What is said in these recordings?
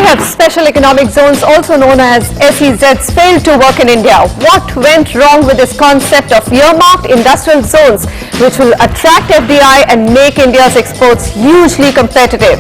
have special economic zones, also known as SEZs, failed to work in India. What went wrong with this concept of earmarked industrial zones, which will attract FDI and make India's exports hugely competitive?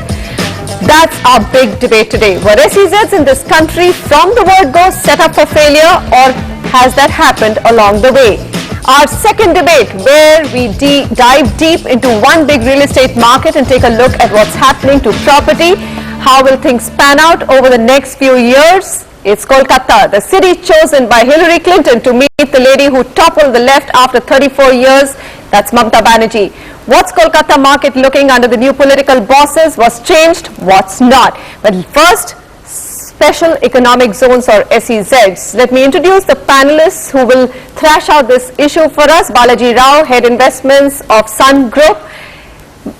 That's our big debate today. Were SEZs in this country from the word go set up for failure, or has that happened along the way? Our second debate, where we dive deep into one big real estate market and take a look at what's happening to property. How will things pan out over the next few years? It's Kolkata, the city chosen by Hillary Clinton to meet the lady who toppled the left after 34 years. That's Mamata Banerjee. What's Kolkata market looking under the new political bosses? What's changed? What's not? But first, special economic zones or SEZs. Let me introduce the panelists who will thrash out this issue for us. Balaji Rao, Head Investments of Sun Group.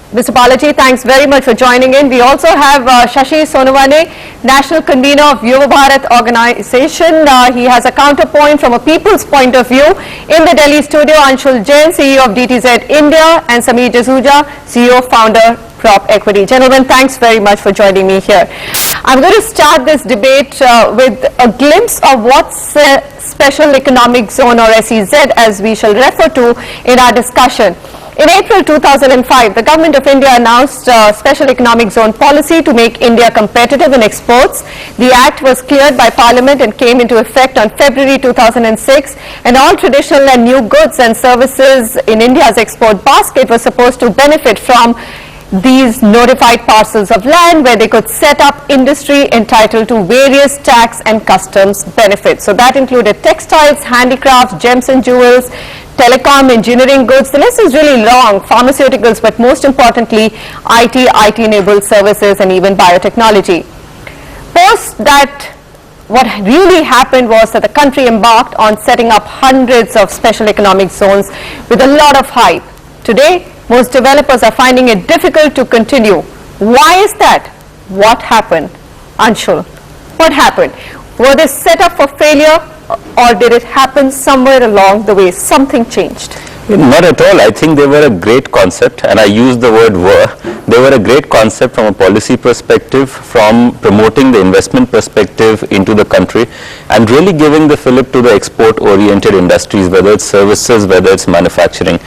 Mr. Balaji, thanks very much for joining in. We also have Shashi Sonavane, National Convener of Yuva Bharat Organization. He has a counterpoint from a people's point of view. In the Delhi studio, Anshul Jain, CEO of DTZ India, and Sameer Jasuja, CEO, founder, Prop Equity. Gentlemen, thanks very much for joining me here. I'm going to start this debate with a glimpse of what's a special economic zone or SEZ, as we shall refer to in our discussion. In April 2005, the Government of India announced a special economic zone policy to make India competitive in exports. The act was cleared by Parliament and came into effect on February 2006, and all traditional and new goods and services in India's export basket were supposed to benefit from these notified parcels of land where they could set up industry entitled to various tax and customs benefits. So that included textiles, handicrafts, gems and jewels, telecom, engineering goods. The list is really long, pharmaceuticals, but most importantly, IT-enabled services and even biotechnology. Post that, what really happened was that the country embarked on setting up hundreds of special economic zones with a lot of hype. Today, most developers are finding it difficult to continue. Why is that? What happened? Anshul, what happened? Were they set up for failure, or did it happen somewhere along the way? Something changed. Not at all. I think they were a great concept, and I use the word were. They were a great concept from a policy perspective, from promoting the investment perspective into the country, and really giving the fillip to the export-oriented industries, whether it's services, whether it's manufacturing.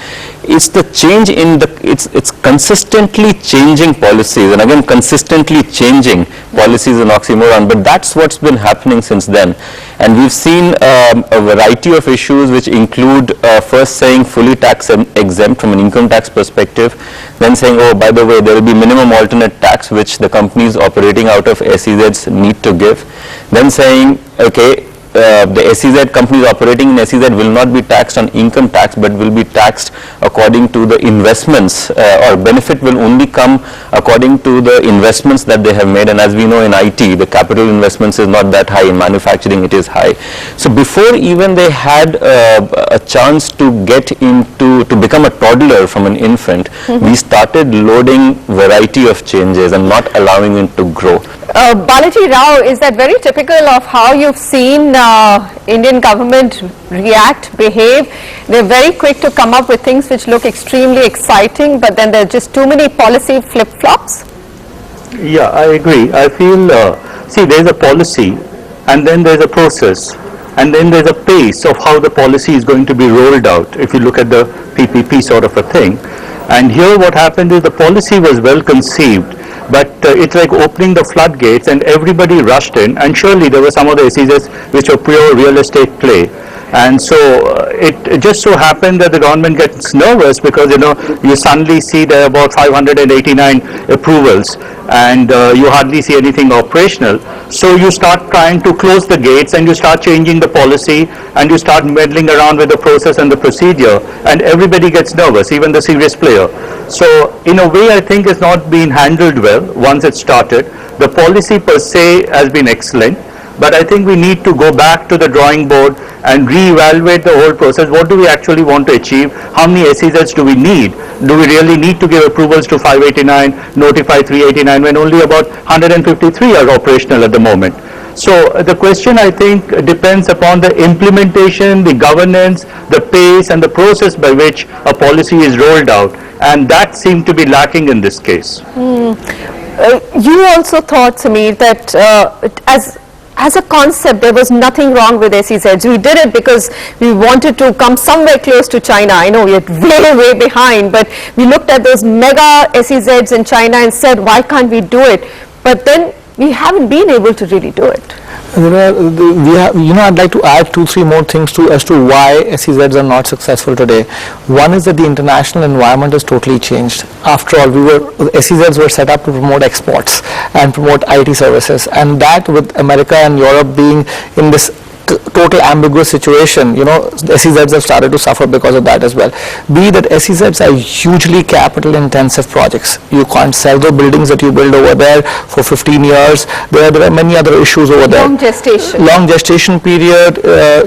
It's the change in the, it's consistently changing policies, and again, consistently changing policies an oxymoron, but that's what's been happening since then. And we've seen a variety of issues which include first saying fully tax exempt from an income tax perspective, then saying, oh, by the way, there will be minimum alternate tax which the companies operating out of SEZs need to give, then saying, okay, the SEZ companies operating in SEZ will not be taxed on income tax, but will be taxed according to the investments, or benefit will only come according to the investments that they have made. And as we know, in IT, the capital investments is not that high. In manufacturing, it is high. So before even they had a chance to get into, to become a toddler from an infant, we started loading variety of changes and not allowing it to grow. Balaji Rao, is that very typical of how you've seen Indian government react, behave? They're very quick to come up with things which look extremely exciting, but then there are just too many policy flip-flops? Yeah, I agree. I feel, see, there's a policy, and then there's a process, and then there's a pace of how the policy is going to be rolled out, if you look at the PPP sort of a thing. And here what happened is the policy was well conceived, but it's like opening the floodgates and everybody rushed in, and surely there were some of the SEZs which were pure real estate play. And so it just so happened that the government gets nervous because, you know, you suddenly see there are about 589 approvals and you hardly see anything operational. So you start trying to close the gates and you start changing the policy and you start meddling around with the process and the procedure, and everybody gets nervous, even the serious player. So in a way, I think it's not been handled well once it started. The policy per se has been excellent, but I think we need to go back to the drawing board and re-evaluate the whole process. What do we actually want to achieve? How many SEZs do we need? Do we really need to give approvals to 589, notify 389, when only about 153 are operational at the moment? So the question, I think, depends upon the implementation, the governance, the pace and the process by which a policy is rolled out, and that seemed to be lacking in this case. You also thought, Sameer, that as a concept, there was nothing wrong with SEZs. We did it because we wanted to come somewhere close to China. I know we're way behind, but we looked at those mega SEZs in China and said, why can't we do it? But then we haven't been able to really do it. I'd like to add 2-3 more things as to why SEZs are not successful today. One is that the international environment has totally changed. After all, SEZs were set up to promote exports and promote IT services, and that with America and Europe being in this total ambiguous situation, SEZs have started to suffer because of that as well. That SEZs are hugely capital intensive projects. You can't sell the buildings that you build over there for 15 years. There are many other issues over there. Long gestation period.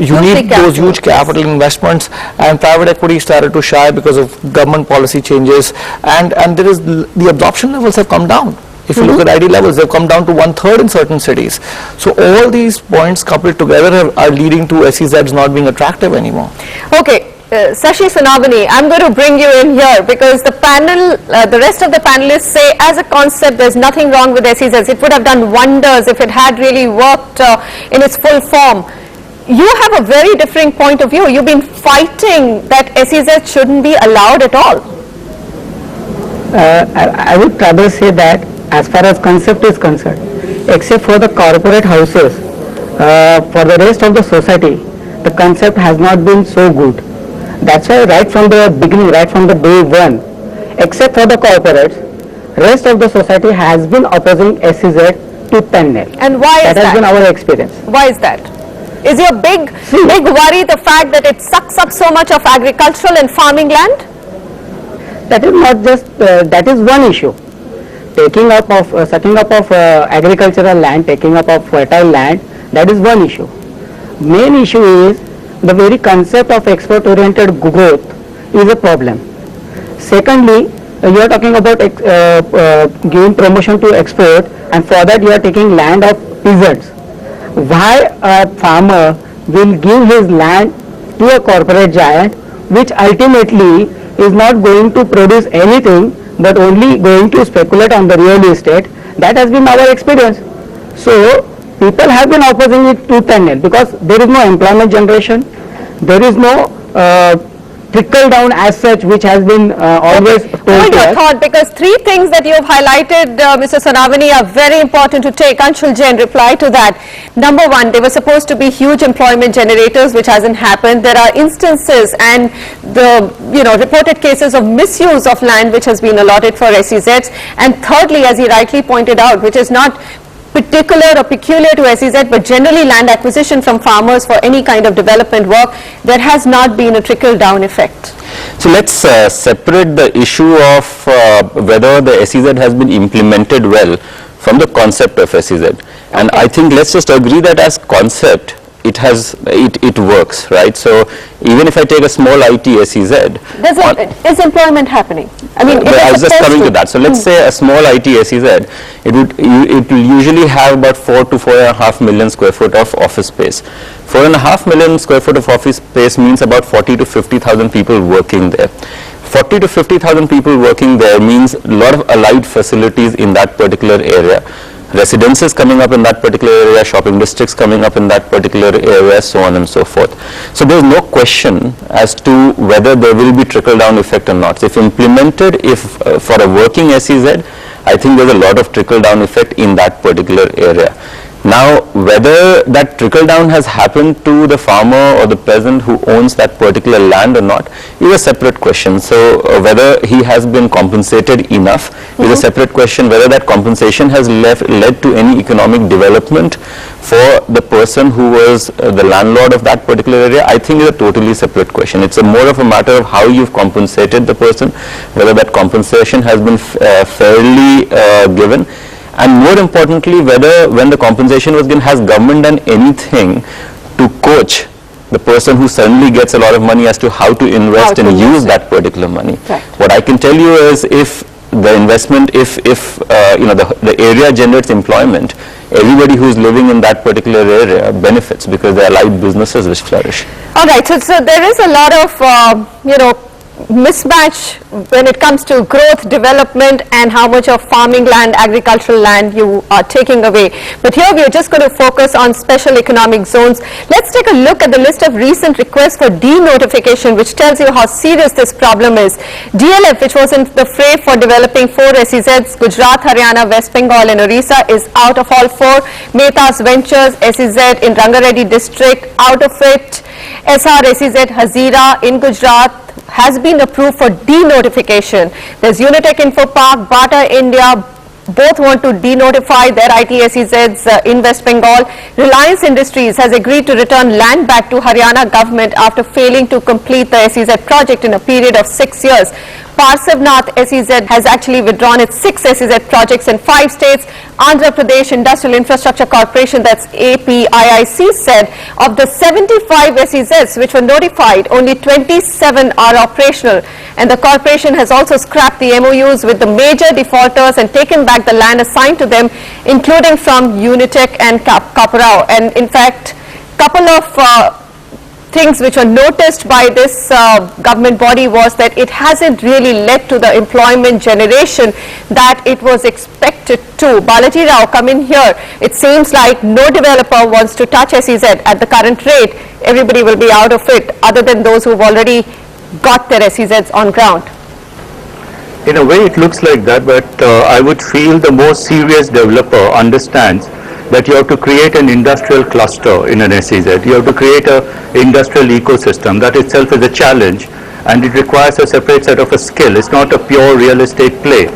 You need those huge capital investments, and private equity started to shy because of government policy changes, and there is the absorption levels have come down. If you look at ID levels, they've come down to 1/3 in certain cities. So all these points coupled together are leading to SEZs not being attractive anymore. Okay, Sashi Sanavani, I'm going to bring you in here because the panel, the rest of the panelists say as a concept there's nothing wrong with SEZs. It would have done wonders if it had really worked in its full form. You have a very different point of view. You've been fighting that SEZs shouldn't be allowed at all. I would rather say that as far as concept is concerned, except for the corporate houses, for the rest of the society, the concept has not been so good. That's why right from the beginning, right from the day one, except for the corporates, rest of the society has been opposing SEZ to 10-0. And why is that? That has been our experience. Why is that? Is your big worry the fact that it sucks up so much of agricultural and farming land? That is not just, that is one issue. Sucking up of agricultural land, taking up of fertile land, that is one issue. Main issue is the very concept of export-oriented growth is a problem. Secondly, you are talking about giving promotion to export, and for that you are taking land of peasants. Why a farmer will give his land to a corporate giant, which ultimately is not going to produce anything but only going to speculate on the real estate? That has been our experience. So people have been opposing it to 10-0 because there is no employment generation, there is no trickle down as such, which has been always told Hold to your us. thought, because 3 things that you have highlighted, Mr. Sanavani, are very important to take. Anshul Jain, reply to that. Number 1, they were supposed to be huge employment generators, which hasn't happened. There are instances and the reported cases of misuse of land which has been allotted for SEZs. And thirdly, as he rightly pointed out, which is not particular or peculiar to SEZ, but generally land acquisition from farmers for any kind of development work, there has not been a trickle-down effect. So let's separate the issue of whether the SEZ has been implemented well from the concept of SEZ. And I think let's just agree that as concept, it works, right? So even if I take a small IT SEZ, Is employment happening? I mean, I was just coming to that. So let's say a small IT SEZ, it will usually have about 4 to 4.5 million square foot of office space. 4.5 million square foot of office space means about 40 to 50,000 people working there. 40 to 50,000 people working there means a lot of allied facilities in that particular area. Residences coming up in that particular area, shopping districts coming up in that particular area, so on and so forth. So there is no question as to whether there will be trickle-down effect or not. So if implemented, for a working SEZ, I think there's a lot of trickle-down effect in that particular area. Now, whether that trickle-down has happened to the farmer or the peasant who owns that particular land or not is a separate question. So, whether he has been compensated enough is a separate question. Whether that compensation has led to any economic development for the person who was the landlord of that particular area, I think is a totally separate question. It's more of a matter of how you've compensated the person, whether that compensation has been fairly given. And more importantly, whether when the compensation was given, has government done anything to coach the person who suddenly gets a lot of money as to how to invest and use that particular money. Right. What I can tell you is if the investment, the area generates employment, everybody who's living in that particular area benefits because there are allied businesses which flourish. All right, so there is a lot of, mismatch when it comes to growth, development, and how much of farming land, agricultural land you are taking away. But here we are just going to focus on special economic zones. Let's take a look at the list of recent requests for denotification, which tells you how serious this problem is. DLF, which was in the fray for developing 4 SEZs, Gujarat, Haryana, West Bengal and Orissa, is out of all 4. Mehta's Ventures SEZ in Rangareddy district, out of it. SR SEZ Hazira in Gujarat has been approved for denotification. There's Unitech Info Park, Bata India, both want to denotify their IT SEZs in West Bengal. Reliance Industries has agreed to return land back to Haryana government after failing to complete the SEZ project in a period of 6 years. Parsavnath SEZ has actually withdrawn its 6 SEZ projects in 5 states. Andhra Pradesh Industrial Infrastructure Corporation, that's APIIC, said of the 75 SEZs which were notified, only 27 are operational. And the corporation has also scrapped the MOUs with the major defaulters and taken back the land assigned to them, including from Unitech and Kaparao. And in fact, couple of things which were noticed by this government body was that it hasn't really led to the employment generation that it was expected to. Balaji Rao, come in here. It seems like no developer wants to touch SEZ at the current rate. Everybody will be out of it, other than those who've already got their SEZs on ground. In a way it looks like that, but I would feel the more serious developer understands that you have to create an industrial cluster in an SEZ. You have to create an industrial ecosystem. That itself is a challenge, and it requires a separate set of a skill. It's not a pure real estate play.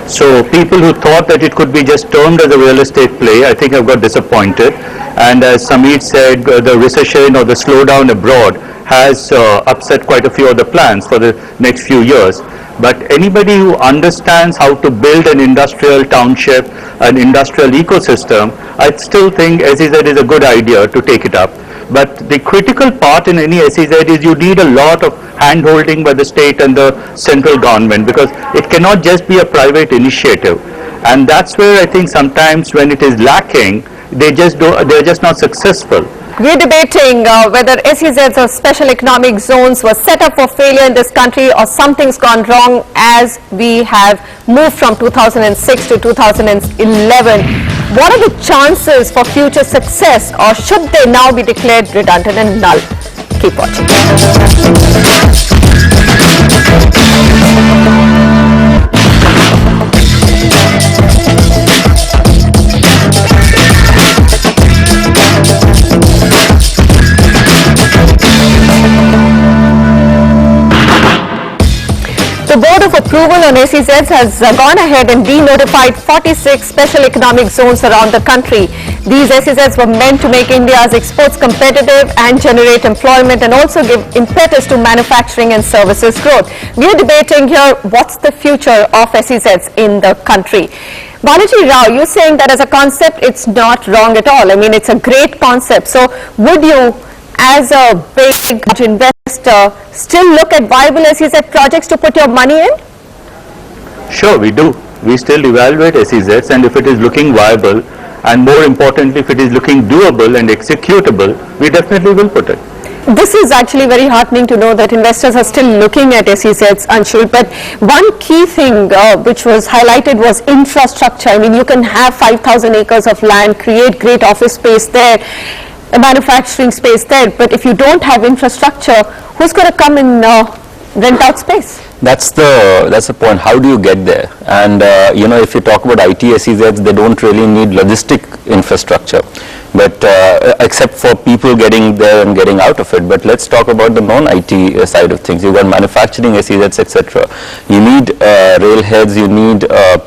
So people who thought that it could be just termed as a real estate play, I think have got disappointed. And as Sameet said, the recession or the slowdown abroad has upset quite a few of the plans for the next few years. But anybody who understands how to build an industrial township, an industrial ecosystem, I still think SEZ is a good idea to take it up. But the critical part in any SEZ is you need a lot of hand-holding by the state and the central government, because it cannot just be a private initiative. And that's where I think sometimes when it is lacking, they're just not successful. We're debating whether SEZs or special economic zones were set up for failure in this country, or something's gone wrong as we have moved from 2006 to 2011. What are the chances for future success, or should they now be declared redundant and null? Keep watching. The Board of Approval on SEZs has gone ahead and denotified 46 special economic zones around the country. These SEZs were meant to make India's exports competitive and generate employment, and also give impetus to manufacturing and services growth. We are debating here what's the future of SEZs in the country. Balaji Rao, you're saying that as a concept it's not wrong at all. I mean, it's a great concept. So would you, as a big investor, still look at viable SEZ projects to put your money in? Sure, we do. We still evaluate SEZs, and if it is looking viable, and more importantly, if it is looking doable and executable, we definitely will put it. This is actually very heartening to know that investors are still looking at SEZs, Anshul. But one key thing which was highlighted was infrastructure. I mean, you can have 5,000 acres of land, create great office space there, a manufacturing space there, but if you don't have infrastructure, who's going to come and rent out space? That's the point. How do you get there? And you know, if you talk about IT SEZs, they don't really need logistic infrastructure, but except for people getting there and getting out of it. But let's talk about the non-IT side of things. You've got manufacturing SEZs, etc. You need railheads, you need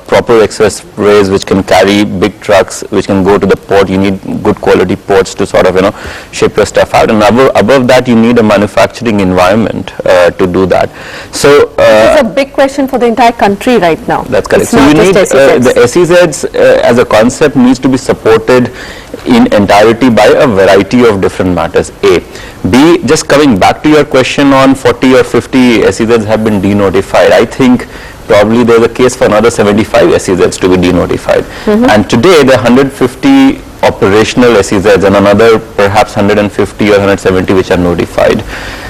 proper expressways which can carry big trucks, which can go to the port. You need good quality ports to sort of, you know, ship your stuff out. And above that, you need a manufacturing environment to do that. So it's a big question for the entire country right now. That's correct. It's so you need the SEZs as a concept needs to be supported in entirety by a variety of different matters. A. B. Just coming back to your question on 40 or 50 SEZs have been denotified. I think probably there's a case for another 75 SEZs to be denotified. And today there are 150 operational SEZs and another perhaps 150 or 170 which are notified.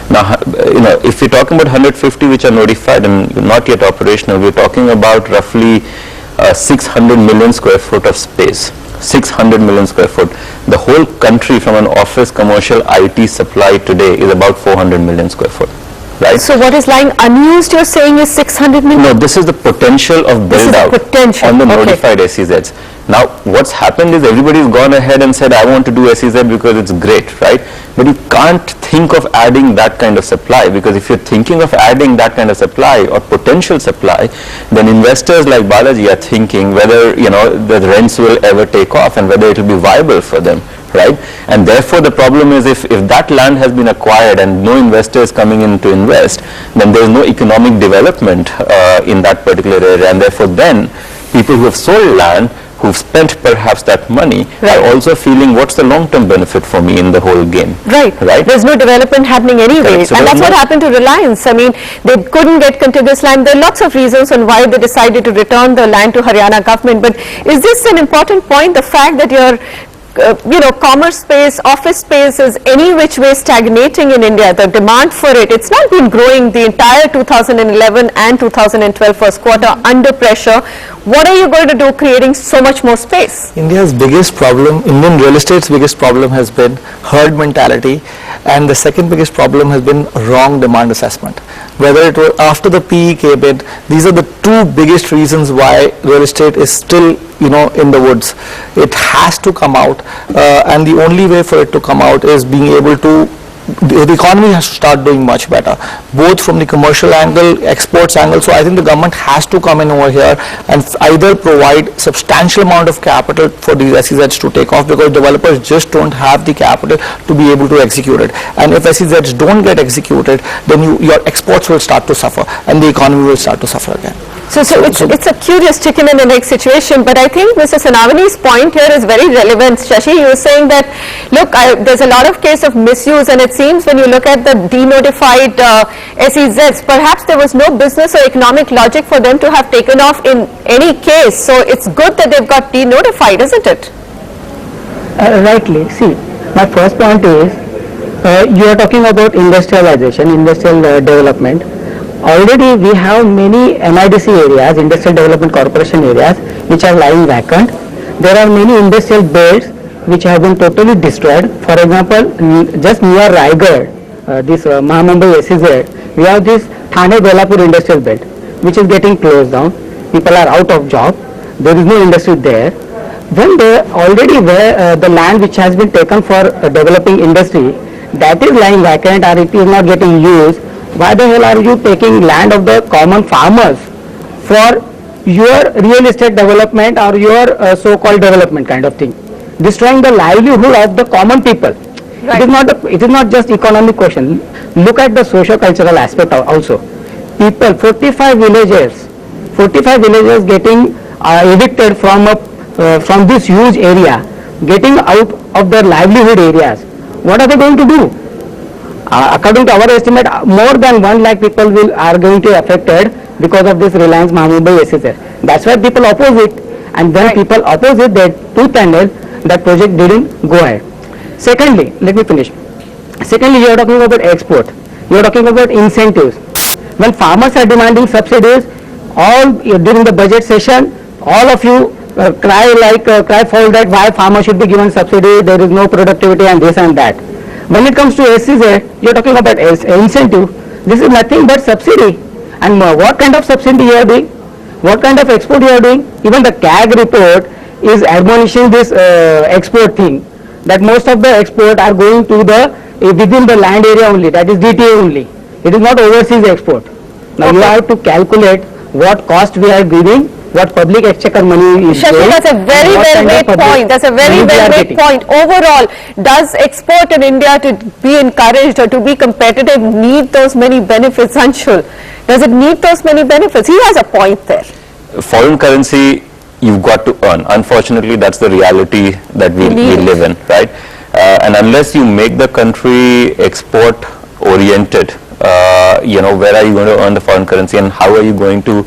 Now, if we're talking about 150 which are notified and not yet operational, we're talking about roughly 600 million square foot of space. 600 million square foot. The whole country from an office commercial IT supply today is about 400 million square foot. Right? So what is lying unused, you're saying, is 600 million? No, this is the potential of build out on the notified SEZs. Now, what's happened is everybody's gone ahead and said, I want to do SEZ because it's great, right? But you can't think of adding that kind of supply, because if you're thinking of adding that kind of supply or potential supply, then investors like Balaji are thinking whether, the rents will ever take off and whether it will be viable for them. Right? And therefore the problem is if that land has been acquired and no investor is coming in to invest, then there is no economic development in that particular area, and therefore then people who have sold land, who've spent perhaps that money, are also feeling what's the long-term benefit for me in the whole game. Right. There's no development happening anyway. So and that's what happened to Reliance. I mean, they couldn't get contiguous land. There are lots of reasons on why they decided to return the land to Haryana government. But is this an important point, the fact that your commerce space, office space is any which way stagnating in India? The demand for it, it's not been growing the entire 2011 and 2012 first quarter under pressure. What are you going to do creating so much more space? India's biggest problem, Indian real estate's biggest problem has been herd mentality, and the second biggest problem has been wrong demand assessment. Whether it was after the PE came in, these are the two biggest reasons why real estate is still in the woods. It has to come out, and the only way for it to come out is being able to, the economy has to start doing much better, both from the commercial angle, exports angle. So I think the government has to come in over here and either provide substantial amount of capital for these SEZs to take off, because developers just don't have the capital to be able to execute it. And if SEZs don't get executed, then your exports will start to suffer and the economy will start to suffer again. So it's a curious chicken and an egg situation, but I think Mr. Sanavani's point here is very relevant. Shashi, you were saying that, look, there's a lot of case of misuse, and it seems when you look at the denotified SEZs, perhaps there was no business or economic logic for them to have taken off in any case. So it's good that they've got denotified, isn't it? Rightly. See, my first point is, you are talking about industrialization, industrial development. Already we have many NIDC areas, Industrial Development Corporation areas, which are lying vacant. There are many industrial beds which have been totally destroyed. For example, just near Raigad, this Mahamumbai SEZ, we have this Thane Belapur industrial bed, which is getting closed down. People are out of job. There is no industry there. When they already the land which has been taken for developing industry, that is lying vacant or it is not getting used, why the hell are you taking land of the common farmers for your real estate development or your so-called development kind of thing, destroying the livelihood of the common people? Right. It is not just economic question. Look at the socio-cultural aspect also. People, 45 villages getting evicted from this huge area, getting out of their livelihood areas. What are they going to do? According to our estimate, more than 1 lakh people are going to be affected because of this Reliance Mahamumbai SEZ. That's why people oppose it, and when people oppose it, they tooth and nail, that project didn't go ahead. Secondly, let me finish. Secondly, you are talking about export. You are talking about incentives. When farmers are demanding subsidies, during the budget session, all of you cry foul that why farmers should be given subsidy, there is no productivity and this and that. When it comes to SEZ, you are talking about incentive. This is nothing but subsidy. And what kind of subsidy you are doing? What kind of export you are doing? Even the CAG report is admonishing this export thing, that most of the export are going to within the land area only, that is DTA only. It is not overseas export. Now you have to calculate what cost we are giving, what public exchequer money is Shashi, that's a very well made point. That's a very well made point. Overall, does export in India to be encouraged or to be competitive need those many benefits, Anshul? Does it need those many benefits? He has a point there. Foreign currency, you've got to earn. Unfortunately, that's the reality that we live in, right? And unless you make the country export oriented, where are you going to earn the foreign currency, and how are you going to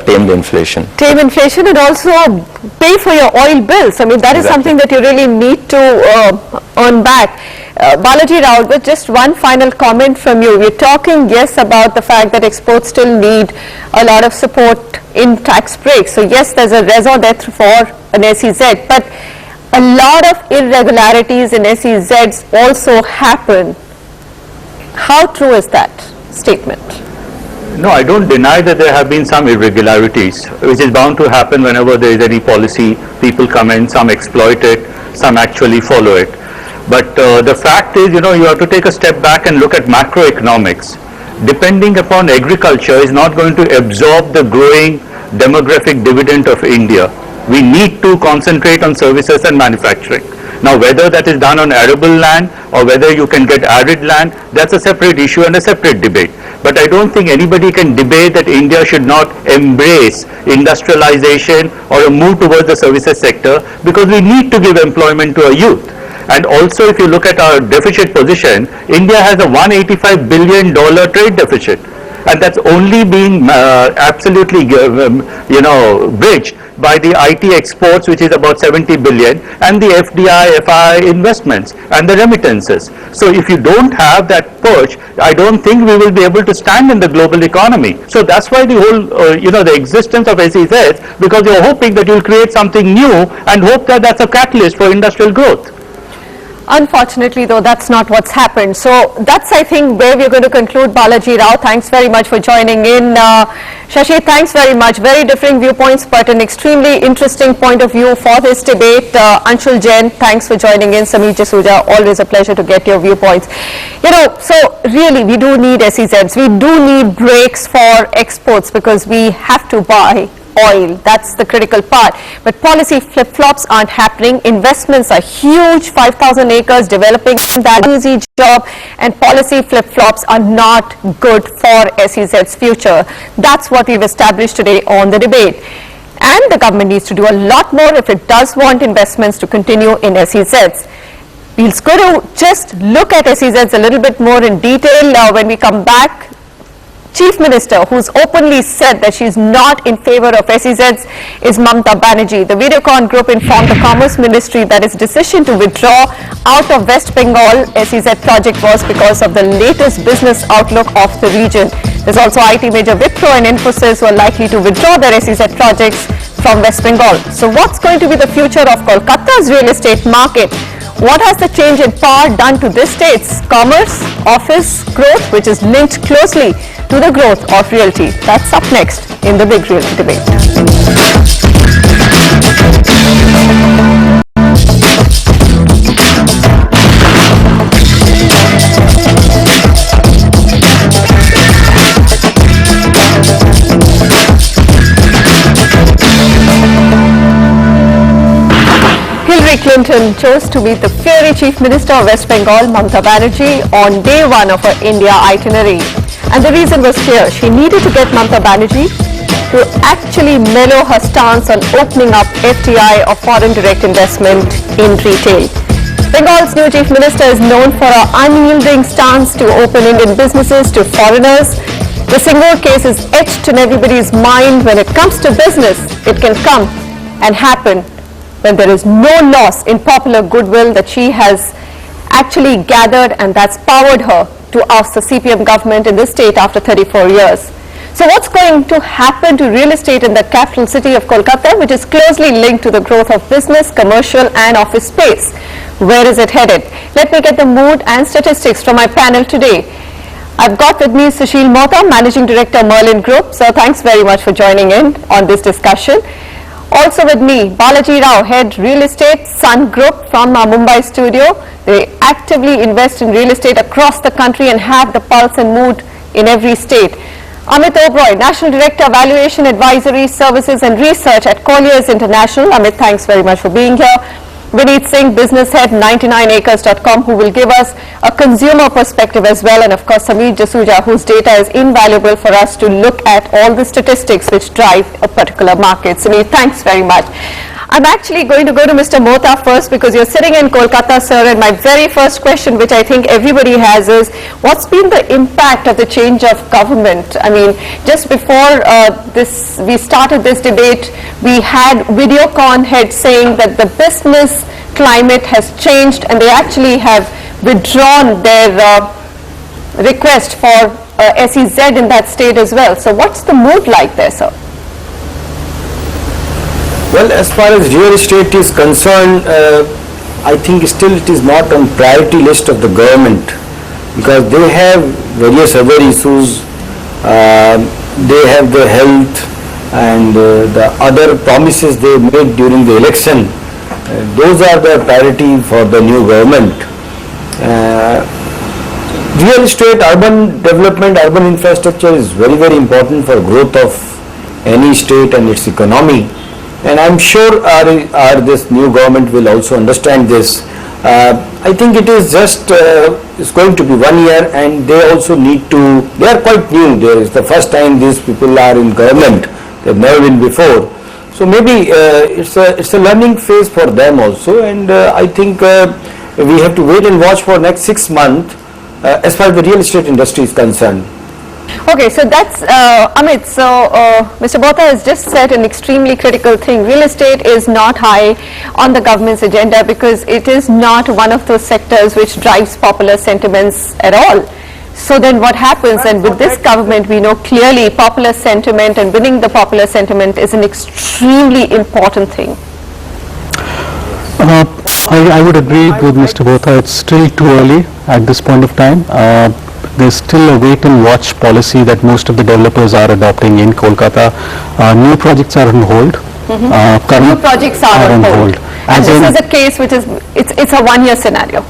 tame the inflation? Tame inflation and also pay for your oil bills. I mean, that is something that you really need to earn back. Balaji Rao, with just one final comment from you. We're talking, yes, about the fact that exports still need a lot of support in tax breaks. So yes, there's a raison d'etre for an SEZ, but a lot of irregularities in SEZs also happen. How true is that statement? No, I don't deny that there have been some irregularities, which is bound to happen whenever there is any policy. People come in, some exploit it, some actually follow it. But the fact is, you have to take a step back and look at macroeconomics. Depending upon agriculture is not going to absorb the growing demographic dividend of India. We need to concentrate on services and manufacturing. Now, whether that is done on arable land or whether you can get arid land, that's a separate issue and a separate debate. But I don't think anybody can debate that India should not embrace industrialization or a move towards the services sector, because we need to give employment to our youth. And also, if you look at our deficit position, India has a $185 billion trade deficit. And that's only being absolutely, bridged by the IT exports, which is about 70 billion, and the FDI, FI investments, and the remittances. So if you don't have that push, I don't think we will be able to stand in the global economy. So that's why the whole, the existence of SEZs, because you're hoping that you'll create something new and hope that that's a catalyst for industrial growth. Unfortunately, though, that's not what's happened. So that's, I think, where we're going to conclude. Balaji Rao, thanks very much for joining in. Shashi, thanks very much. Very differing viewpoints, but an extremely interesting point of view for this debate. Anshul, Jain, thanks for joining in. Sameer Jasuja, always a pleasure to get your viewpoints. So really, we do need SEZs. We do need breaks for exports because we have to buy oil. That's the critical part. But policy flip-flops aren't happening. Investments are huge, 5,000 acres developing, that easy job, and policy flip-flops are not good for SEZ's future. That's what we've established today on the debate. And the government needs to do a lot more if it does want investments to continue in SEZs. We're going to just look at SEZs a little bit more in detail when we come back. Chief Minister, who's openly said that she's not in favor of SEZs, is Mamta Banerjee. The Videocon group informed the Commerce Ministry that its decision to withdraw out of West Bengal SEZ project was because of the latest business outlook of the region. There's also IT major Wipro and Infosys who are likely to withdraw their SEZ projects from West Bengal. So what's going to be the future of Kolkata's real estate market? What has the change in power done to this state's commerce, office growth, which is linked closely to the growth of realty? That's up next in the Big Realty Debate. Hillary Clinton chose to meet the fiery Chief Minister of West Bengal, Mamta Banerjee, on day one of her India itinerary. And the reason was clear. She needed to get Mamta Banerjee to actually mellow her stance on opening up FDI or foreign direct investment in retail. Bengal's new Chief Minister is known for her unyielding stance to open Indian businesses to foreigners. The Singur case is etched in everybody's mind. When it comes to business, it can come and happen when there is no loss in popular goodwill that she has actually gathered, and that's powered her to oust the CPM government in this state after 34 years. So what's going to happen to real estate in the capital city of Kolkata, which is closely linked to the growth of business, commercial and office space? Where is it headed? Let me get the mood and statistics from my panel today. I've got with me Sushil Mohta, Managing Director, Merlin Group. So thanks very much for joining in on this discussion. Also with me, Balaji Rao, Head Real Estate, Sun Group from our Mumbai studio. They actively invest in real estate across the country and have the pulse and mood in every state. Amit Oberoi, National Director, Valuation Advisory Services and Research at Colliers International. Amit, thanks very much for being here. Vineet Singh, Business Head, 99acres.com, who will give us a consumer perspective as well. And of course, Sameer Jasuja, whose data is invaluable for us to look at all the statistics which drive a particular market. Sameer, thanks very much. I'm actually going to go to Mr. Mohta first because you're sitting in Kolkata, sir, and my very first question, which I think everybody has, is what's been the impact of the change of government? I mean, just before we started this debate, we had Videocon head saying that the business climate has changed and they actually have withdrawn their request for SEZ in that state as well. So what's the mood like there, sir? Well, as far as real estate is concerned, I think still it is not on priority list of the government, because they have various other issues. They have the health and the other promises they made during the election. Those are the priority for the new government. Real estate, urban development, urban infrastructure is very, very important for growth of any state and its economy. And I'm sure this new government will also understand this. I think it is just, it's going to be 1 year, and they also need to, they are quite new. There is the first time these people are in government. They've never been before. So maybe it's a learning phase for them also, and I think we have to wait and watch for next 6 months as far as the real estate industry is concerned. Okay, so that's Amit. So Mr. Botha has just said an extremely critical thing. Real estate is not high on the government's agenda because it is not one of those sectors which drives popular sentiments at all. So then what happens? And with this government, we know clearly popular sentiment and winning the popular sentiment is an extremely important thing. I would agree with Mr. Botha. It's still too early at this point of time. There's still a wait and watch policy that most of the developers are adopting in Kolkata. New projects are on hold. New projects are on hold. And this is a case which is, it's a 1 year scenario.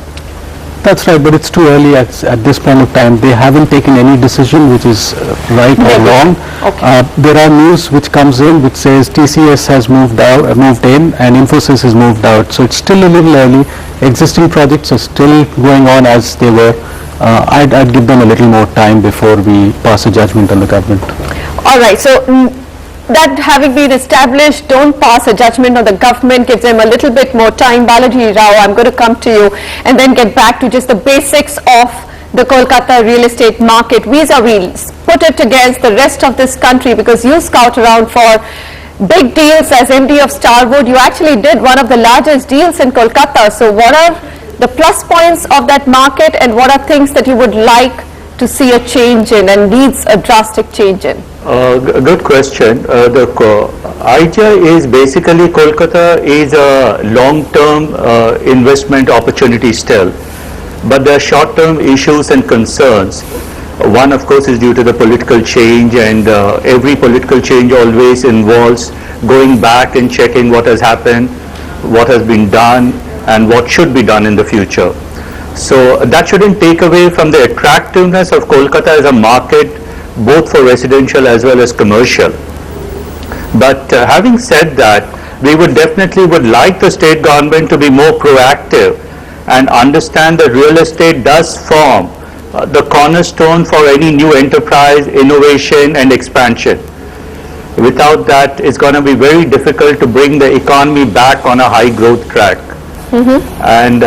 That's right, but it's too early at this point of time. They haven't taken any decision which is right or wrong. Okay. There are news which comes in which says TCS has moved in and Infosys has moved out. So it's still a little early. Existing projects are still going on as they were. I'd give them a little more time before we pass a judgment on the government. All right. So that having been established, don't pass a judgment on the government, give them a little bit more time. Balaji Rao, I'm going to come to you and then get back to just the basics of the Kolkata real estate market vis-a-vis. Put it against the rest of this country, because you scout around for big deals as MD of Starwood. You actually did one of the largest deals in Kolkata. So what are the plus points of that market, and what are things that you would like to see a change in and needs a drastic change in? Good question. The idea is basically Kolkata is a long-term investment opportunity still, but there are short-term issues and concerns. One, of course, is due to the political change, and every political change always involves going back and checking what has happened, what has been done, and what should be done in the future. So that shouldn't take away from the attractiveness of Kolkata as a market, both for residential as well as commercial. But having said that, we would definitely like the state government to be more proactive and understand that real estate does form the cornerstone for any new enterprise, innovation and expansion. Without that, it's going to be very difficult to bring the economy back on a high growth track. And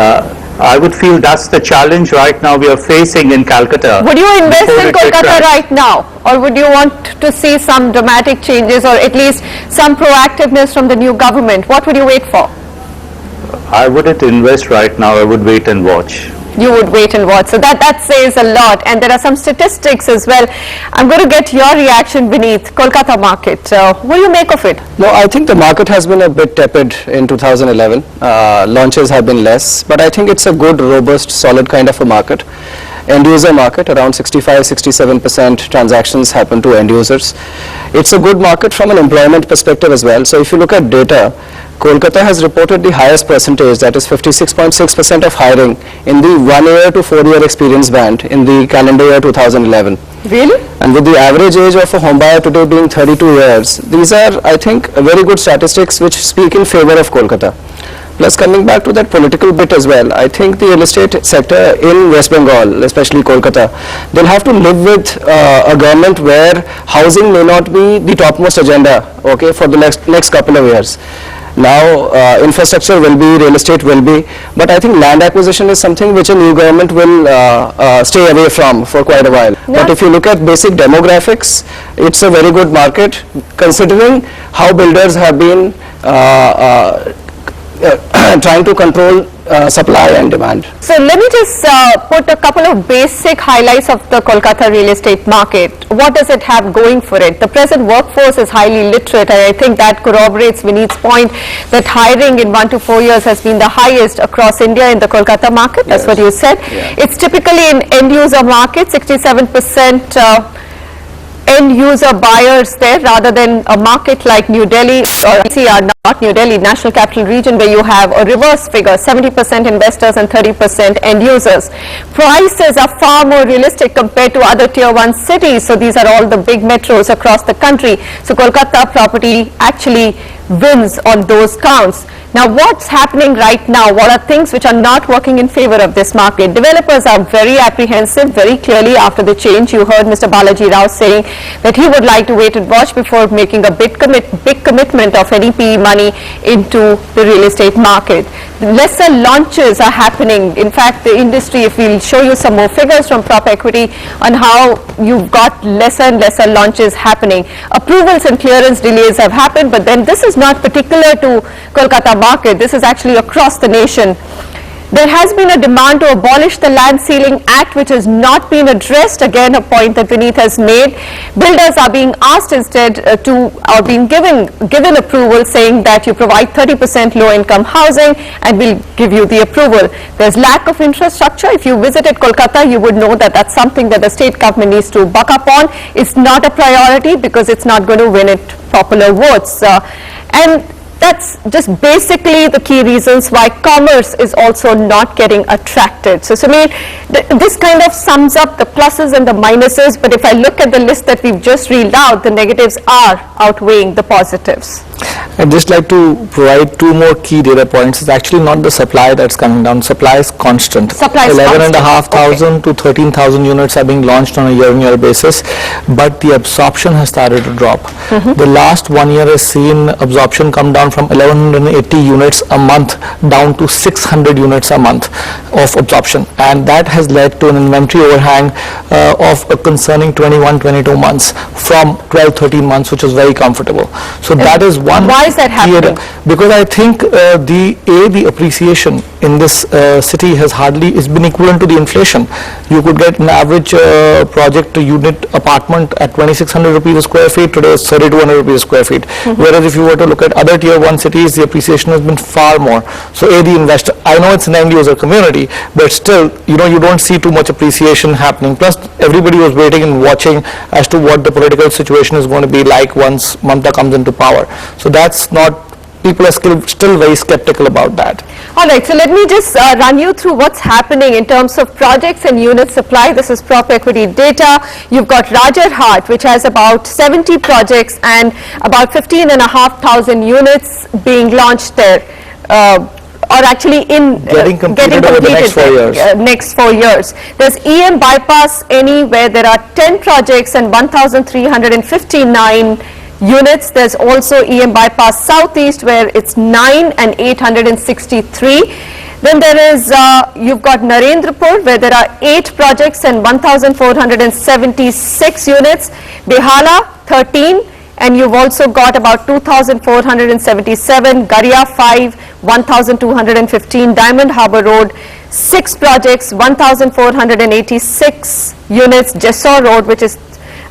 I would feel that's the challenge right now we are facing in Calcutta. Would you invest in Kolkata right now, or would you want to see some dramatic changes, or at least some proactiveness from the new government? What would you wait for? I wouldn't invest right now. I would wait and watch. You would wait and watch. So that says a lot, and there are some statistics as well. I'm going to get your reaction beneath Kolkata market. What do you make of it? No, I think the market has been a bit tepid in 2011. Launches have been less, but I think it's a good, robust, solid kind of a market. End user market, around 65-67% transactions happen to end users. It's a good market from an employment perspective as well. So if you look at data, Kolkata has reported the highest percentage, that is 56.6% of hiring in the 1 year to 4 year experience band in the calendar year 2011. Really? And with the average age of a home buyer today being 32 years, these are, I think, very good statistics which speak in favor of Kolkata. Plus, coming back to that political bit as well, I think the real estate sector in West Bengal, especially Kolkata, they'll have to live with a government where housing may not be the topmost agenda, okay, for the next couple of years. Now, infrastructure will be, real estate will be, but I think land acquisition is something which a new government will stay away from for quite a while. But if you look at basic demographics, it's a very good market considering how builders have been trying to control supply and demand. So let me just put a couple of basic highlights of the Kolkata real estate market. What does it have going for it? The present workforce is highly literate, and I think that corroborates Vineet's point that hiring in 1 to 4 years has been the highest across India in the Kolkata market. That's what you said. It's typically an end user market, 67% end user buyers there, rather than a market like New Delhi or NCR, not New Delhi, National Capital Region, where you have a reverse figure, 70% investors and 30% end users. Prices are far more realistic compared to other tier 1 cities. So these are all the big metros across the country. So Kolkata property actually wins on those counts. Now, what's happening right now? What are things which are not working in favor of this market? Developers are very apprehensive, very clearly after the change. You heard Mr. Balaji Rao saying that he would like to wait and watch before making a big commitment of any PE money into the real estate market. Lesser launches are happening. In fact, the industry, if we'll show you some more figures from Prop Equity on how you've got lesser and lesser launches happening. Approvals and clearance delays have happened, but then this is not particular to Kolkata market. This is actually across the nation. There has been a demand to abolish the Land Ceiling Act, which has not been addressed. Again, a point that Vineet has made. Builders are being asked instead or being given approval, saying that you provide 30% low-income housing and we'll give you the approval. There's lack of infrastructure. If you visited Kolkata, you would know that that's something that the state government needs to buck up on. It's not a priority because it's not going to win it popular votes. And that's just basically the key reasons why commerce is also not getting attracted. So, Sameer, this kind of sums up the pluses and the minuses, but if I look at the list that we've just reeled out, the negatives are outweighing the positives. I'd just like to provide 2 more key data points. It's actually not the supply that's coming down. Supply is constant. 11,500 to 13,000 units are being launched on a year-on-year basis, but the absorption has started to drop. The last 1 year has seen absorption come down from 1,180 units a month down to 600 units a month of absorption, and that has led to an inventory overhang of a concerning 21-22 months from 12-13 months, which is very comfortable. So that is one. Why is that happening? Because I think the appreciation in this city has been equivalent to the inflation. You could get an average project unit apartment at 2,600 rupees a square feet. Today it's 3,200 rupees a square feet. Whereas if you were to look at other tier 1 cities, the appreciation has been far more. So the investor, I know it's an end user community, but still, you don't see too much appreciation happening. Plus, everybody was waiting and watching as to what the political situation is going to be like once Mamata comes into power. So that's not, people are still very skeptical about that. All right, so let me just run you through what's happening in terms of projects and unit supply. This is Prop Equity data. You've got Rajarhat, which has about 70 projects and about 15,500 units being launched there. Or actually getting completed over the next 4 years. Next 4 years. There's EM Bypass Any, where there are 10 projects and 1,359 units. There's also EM Bypass Southeast, where it's 9 and 863. Then there is, you've got Narendrapur, where there are 8 projects and 1,476 units. Behala, 13. And you've also got about 2,477, Garia 5, 1,215, Diamond Harbour Road, 6 projects, 1,486 units, Jessore Road, which is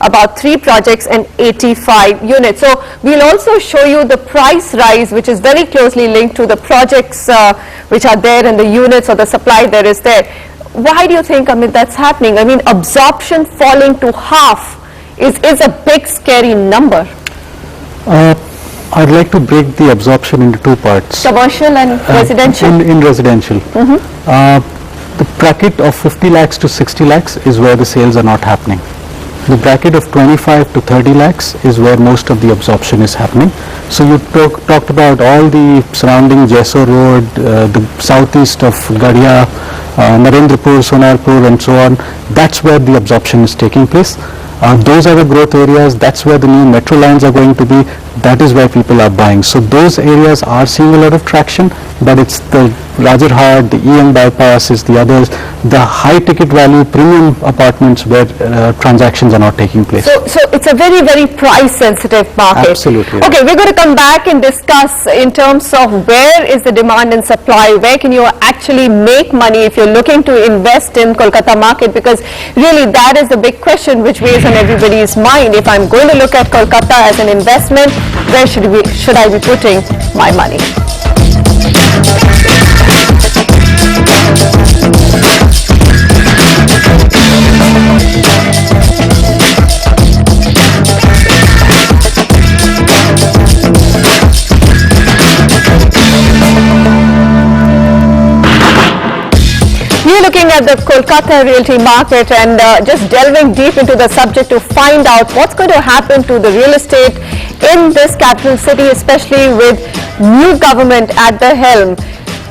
about 3 projects and 85 units. So we'll also show you the price rise, which is very closely linked to the projects which are there and the units or the supply there is there. Why do you think, Amit, that's happening? I mean, absorption falling to half is a big scary number. I'd like to break the absorption into 2 parts. Commercial and residential? In residential. The bracket of 50 lakhs to 60 lakhs is where the sales are not happening. The bracket of 25 to 30 lakhs is where most of the absorption is happening. So you talked about all the surrounding Jessore Road, the southeast of Garia, Narendrapur, Sonalpur and so on. That's where the absorption is taking place. Those are the growth areas. That's where the new metro lines are going to be. that is where people are buying. So those areas are seeing a lot of traction, but it's the Rajarhat, the EM bypass is the others, the high ticket value premium apartments where transactions are not taking place. So it's a very, very price sensitive market. Absolutely. Okay, we're going to come back and discuss in terms of where is the demand and supply, where can you actually make money if you're looking to invest in Kolkata market, because really that is the big question which weighs on everybody's mind. If I'm going to look at Kolkata as an investment, where should I be putting my money? We're looking at the Kolkata realty market and just delving deep into the subject to find out what's going to happen to the real estate in this capital city, especially with new government at the helm.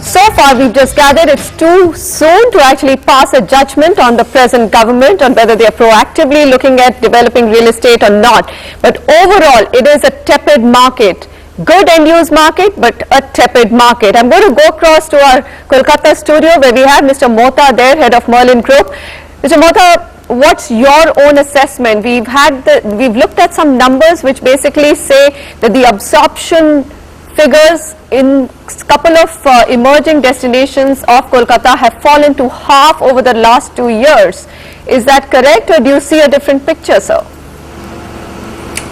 So far, we've just gathered it's too soon to actually pass a judgment on the present government on whether they are proactively looking at developing real estate or not. But overall, it is a tepid market. Good end-use market, but a tepid market. I'm going to go across to our Kolkata studio where we have Mr. Mota there, head of Merlin Group. Mr. Mota, what's your own assessment? We've looked at some numbers which basically say that the absorption figures in a couple of emerging destinations of Kolkata have fallen to half over the last 2 years. Is that correct, or do you see a different picture, sir?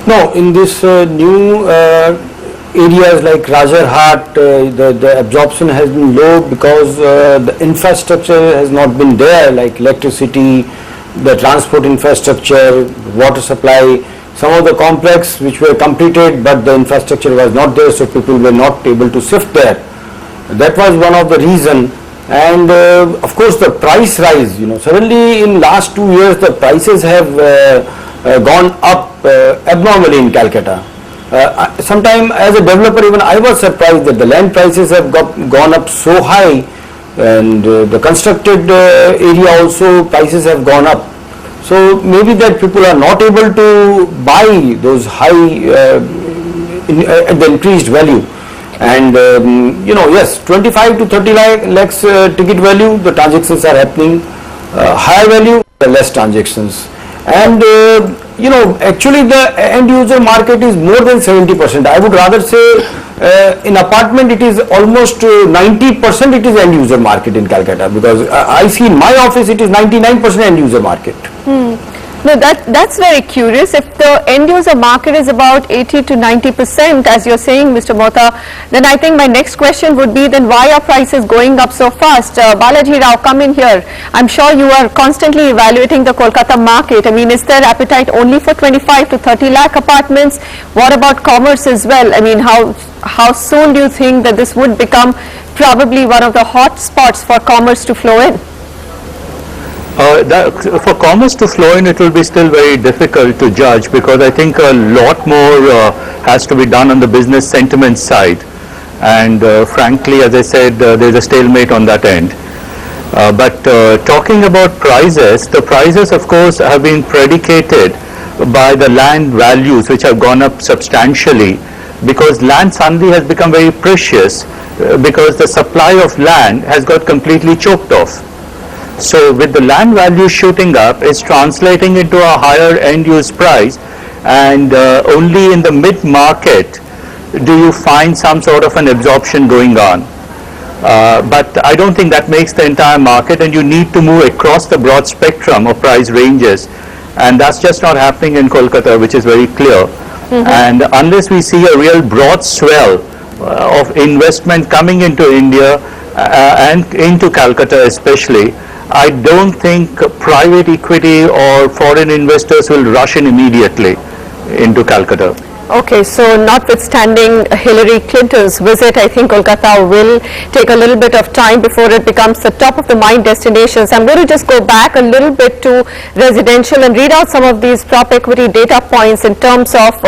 No, in this new areas like Rajarhat, the absorption has been low because the infrastructure has not been there, like electricity, the transport infrastructure, water supply. Some of the complex which were completed, but the infrastructure was not there, so people were not able to shift there. That was one of the reason. And of course the price rise, suddenly in last 2 years the prices have gone up abnormally in Calcutta. Sometime as a developer, even I was surprised that the land prices have gone up so high, and the constructed area also prices have gone up. So maybe that people are not able to buy those high at the increased value. And yes, 25 to 30 lakhs ticket value, the transactions are happening. Higher value, the less transactions. And actually the end user market is more than 70%. I would rather say in apartment it is almost 90% it is end user market in Calcutta, because I see in my office it is 99% end user market. No, that's very curious. If the end user market is about 80 to 90%, as you're saying, Mr. Mota, then I think my next question would be, then why are prices going up so fast? Balaji Rao, come in here. I'm sure you are constantly evaluating the Kolkata market. I mean, is there appetite only for 25 to 30 lakh apartments? What about commerce as well? I mean, how soon do you think that this would become probably one of the hot spots for commerce to flow in? For commerce to flow in, it will be still very difficult to judge, because I think a lot more has to be done on the business sentiment side, and frankly, as I said, there's a stalemate on that end. But talking about prices, the prices of course have been predicated by the land values which have gone up substantially, because land suddenly has become very precious because the supply of land has got completely choked off. So with the land value shooting up, it's translating into a higher end use price, and only in the mid market do you find some sort of an absorption going on. But I don't think that makes the entire market, and you need to move across the broad spectrum of price ranges, and that's just not happening in Kolkata, which is very clear. And unless we see a real broad swell of investment coming into India and into Calcutta especially, I don't think private equity or foreign investors will rush in immediately into Calcutta. Okay, so notwithstanding Hillary Clinton's visit, I think Kolkata will take a little bit of time before it becomes the top of the mind destinations. I'm going to just go back a little bit to residential and read out some of these prop equity data points in terms of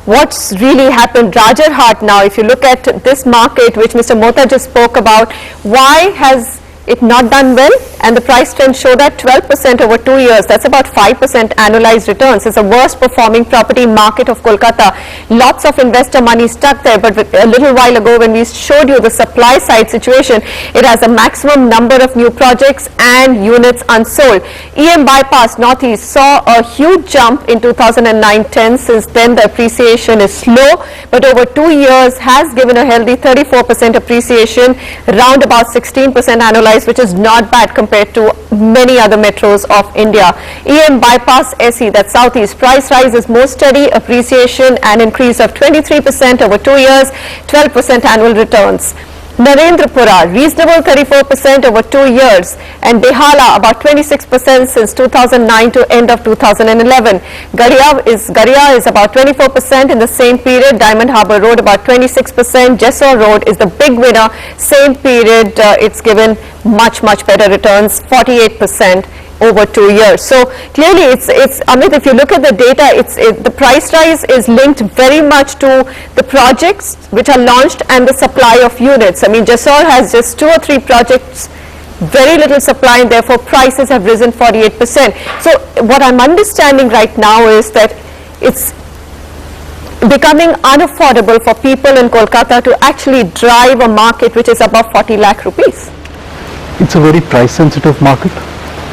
what's really happened. Rajarhat now, if you look at this market which Mr. Mota just spoke about, why has it not done well? and the price trends show that 12% over 2 years, that's about 5% annualized returns. It's the worst performing property market of Kolkata. Lots of investor money stuck there, but a little while ago when we showed you the supply side situation, it has a maximum number of new projects and units unsold. EM Bypass Northeast saw a huge jump in 2009-10. Since then the appreciation is slow, but over 2 years has given a healthy 34% appreciation, round about 16% annualized, which is not bad compared to many other metros of India. EM Bypass SE, that's Southeast, price rise is more steady, appreciation and increase of 23% over 2 years, 12% annual returns. Narendrapura, reasonable 34% over 2 years, and Behala about 26% since 2009 to end of 2011. Garia is about 24% in the same period. Diamond Harbour Road about 26%. Jessore Road is the big winner. Same period, it's given much better returns, 48% over 2 years. So clearly, it's Amit, if you look at the data, the price rise is linked very much to the projects which are launched and the supply of units. I mean, Jessore has just 2 or 3 projects, very little supply, and therefore prices have risen 48%. So what I'm understanding right now is that it's becoming unaffordable for people in Kolkata to actually drive a market which is above 40 lakh rupees. It's a very price sensitive market,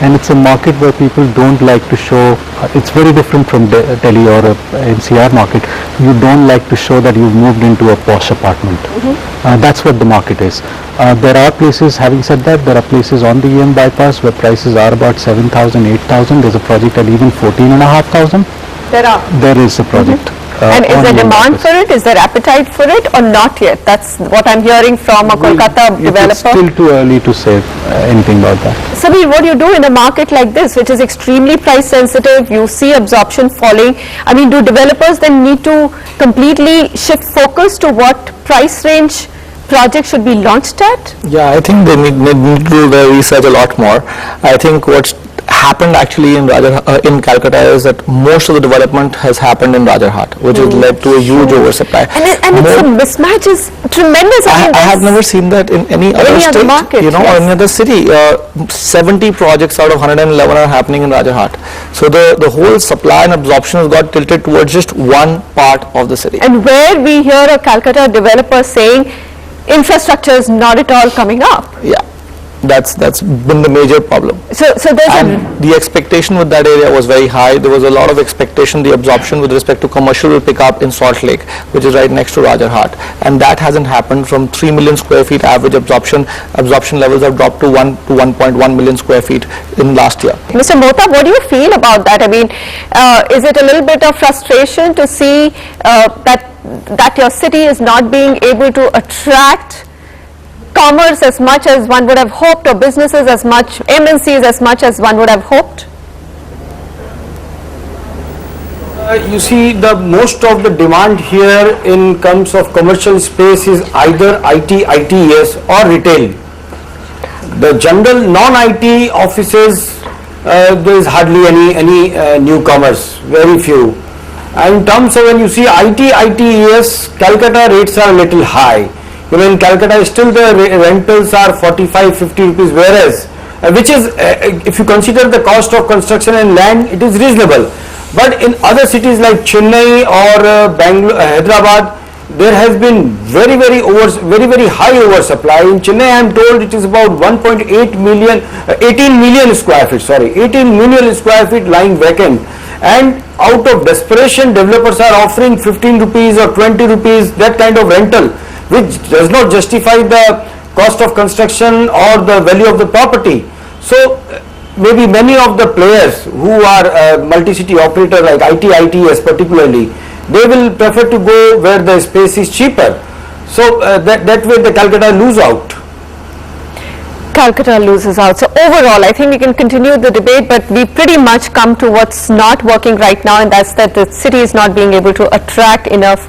and it's a market where people don't like to show, it's very different from Delhi or a NCR market. You don't like to show that you've moved into a posh apartment. That's what the market is. There are places, having said that, there are places on the EM bypass where prices are about 7,000, 8,000. There's a project at even 14,500. There is a project. And is there demand for it? Is there appetite for it or not yet? That's what I'm hearing from a Kolkata developer. It's still too early to say anything about that. Sabir, what do you do in a market like this, which is extremely price sensitive? You see absorption falling. I mean, do developers then need to completely shift focus to what price range project should be launched at? Yeah, I think they need to do their research a lot more. I think what's happened actually in Calcutta is that most of the development has happened in Rajarhat, which has led to a huge oversupply. And it's a mismatch is tremendous. I have never seen that in any other state, market, or any other city. 70 projects out of 111 are happening in Rajarhat. So the whole supply and absorption has got tilted towards just one part of the city. And where we hear a Calcutta developer saying infrastructure is not at all coming up. Yeah. That's been the major problem. So there's the expectation with that area was very high. There was a lot of expectation the absorption with respect to commercial will pick up in Salt Lake, which is right next to Rajarhat, and that hasn't happened. From 3 million square feet average absorption levels have dropped to 1 to 1.1 million square feet in last year. Mr. Mohta, what do you feel about that? I mean, is it a little bit of frustration to see that your city is not being able to attract commerce as much as one would have hoped, or businesses as much, MNCs as much as one would have hoped? You see, the most of the demand here in terms of commercial space is either IT, ITES or retail. The general non-IT offices, there is hardly any newcomers, very few. And in terms of when you see IT, ITES, Calcutta rates are a little high. Even in Calcutta, still the rentals are 45-50 rupees, whereas, which is, if you consider the cost of construction and land, it is reasonable. But in other cities like Chennai or Bangalore, Hyderabad, there has been very high oversupply. In Chennai, I am told it is about 18 million square feet lying vacant. And out of desperation, developers are offering 15 rupees or 20 rupees, that kind of rental, which does not justify the cost of construction or the value of the property. So maybe many of the players who are multi-city operator like IT, ITES particularly, they will prefer to go where the space is cheaper. So that way the Calcutta lose out. Calcutta loses out. So overall, I think we can continue the debate, but we pretty much come to what's not working right now, and that's that the city is not being able to attract enough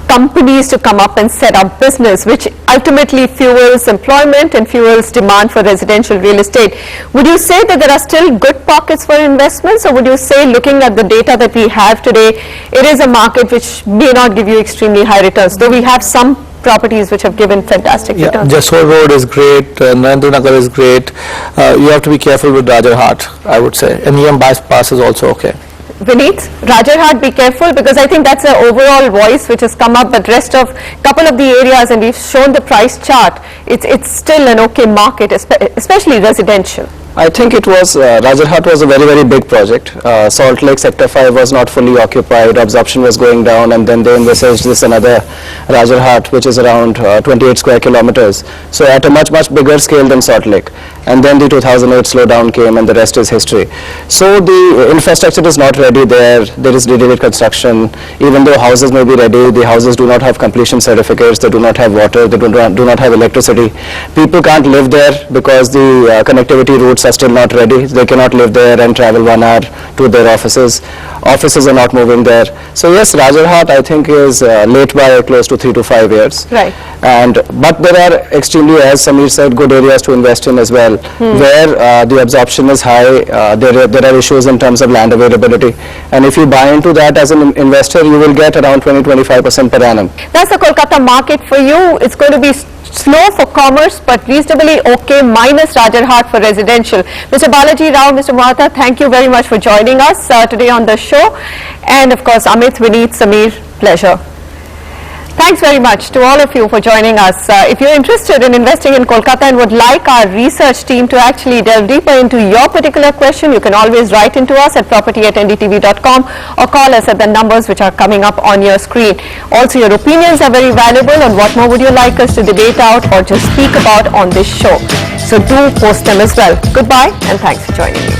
companies to come up and set up business, which ultimately fuels employment and fuels demand for residential real estate. Would you say that there are still good pockets for investments, or would you say, looking at the data that we have today, it is a market which may not give you extremely high returns, though we have some properties which have given fantastic Yeah, returns. Jaswal Road is great, Narendra Nagar is great. You have to be careful with Rajarhat, I would say. And EM bypass is also okay. Vineet, Rajarhat, be careful, because I think that's an overall voice which has come up, but rest of couple of the areas, and we've shown the price chart, it's still an okay market, especially residential. I think it was, Rajarhat was a very, very big project. Salt Lake Sector 5 was not fully occupied, absorption was going down, and then they envisaged this another Rajarhat, which is around 28 square kilometers. So at a much, much bigger scale than Salt Lake. And then the 2008 slowdown came, and the rest is history. So the infrastructure is not ready there. There is delayed construction. Even though houses may be ready, the houses do not have completion certificates, they do not have water, they do not have electricity. People can't live there because the connectivity routes are still not ready. They cannot live there and travel 1 hour to their offices. Offices are not moving there. So yes, Rajarhat I think is late by close to 3 to 5 years. Right. But there are extremely, as Samir said, good areas to invest in as well, where the absorption is high. There are issues in terms of land availability, and if you buy into that as an investor, you will get around 20-25% per annum. That's the Kolkata market for you. It's going to be slow for commerce, but reasonably okay, minus Rajarhat for residential. Mr. Balaji Rao, Mr. Mohata, thank you very much for joining us today on the show. And of course, Amit, Vineet, Samir, pleasure. Thanks very much to all of you for joining us. If you're interested in investing in Kolkata and would like our research team to actually delve deeper into your particular question, you can always write into us at property@ndtv.com or call us at the numbers which are coming up on your screen. Also, your opinions are very valuable on what more would you like us to debate out or just speak about on this show. So do post them as well. Goodbye and thanks for joining me.